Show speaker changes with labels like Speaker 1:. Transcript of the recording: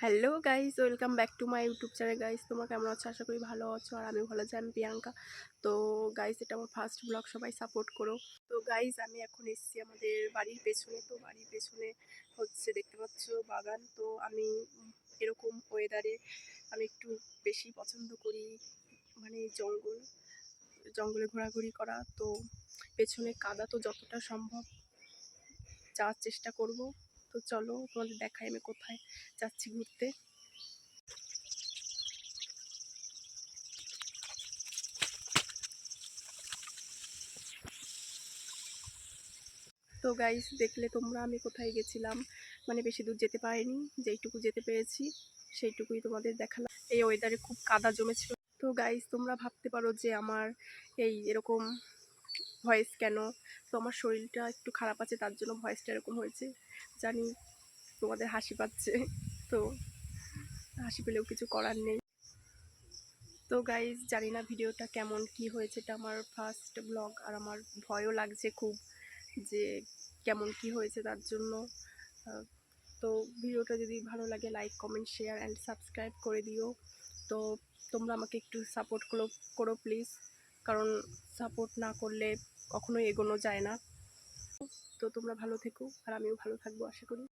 Speaker 1: Hello guys, welcome back to my YouTube channel. Guys, তোমরা কেমন আছো? আশা করি ভালো আছো। আর আমি ভালো আছি। আমি প্রিয়াঙ্কা। তো গাইস, এটা আমার ফার্স্ট ব্লগ, সবাই সাপোর্ট করো। তো গাইস, আমি এখন এসেছি আমাদের বাড়ির পেছনে। তো বাড়ির পেছনে হচ্ছে, দেখতে পাচ্ছ, বাগান। তো আমি এরকম ওয়েদারে আমি একটু বেশি পছন্দ করি, মানে জঙ্গলে ঘোরাঘুরি করা। তো পেছনে কাদা, তো যতটা সম্ভব যাওয়ার চেষ্টা করব। তো চলো তোমাদের দেখাই আমি কোথায় যাচ্ছি ঘুরতে। তো গাইস, দেখলে তোমরা আমি কোথায় গেছিলাম। মানে বেশি দূর যেতে পারিনি, যেইটুকু যেতে পেরেছি সেইটুকুই তোমাদের দেখালাম। এই ওয়েদারে খুব কাদা জমেছিল। তো গাইস, তোমরা ভাবতে পারো যে আমার এই এরকম ভয়েস কেন। তো আমার শরীরটা একটু খারাপ আছে, তার জন্য ভয়েসটা এরকম হয়েছে। জানি তোমাদের হাসি পাচ্ছে, তো হাসি পেলেও কিছু করার নেই। তো গাইস, জানি না ভিডিওটা কেমন কি হয়েছে। এটা আমার ফার্স্ট ব্লগ, আর আমার ভয়ও লাগছে খুব যে কেমন কি হয়েছে, তার জন্য। তো ভিডিওটা যদি ভালো লাগে, like, comment, share and subscribe করে দিও। তো তোমরা আমাকে একটু সাপোর্ট করো প্লিজ, কারণ সাপোর্ট না করলে কখনোই এগোনো যায় না। তো তোমরা ভালো থেকো, আর আমিও ভালো থাকবো আশা করি।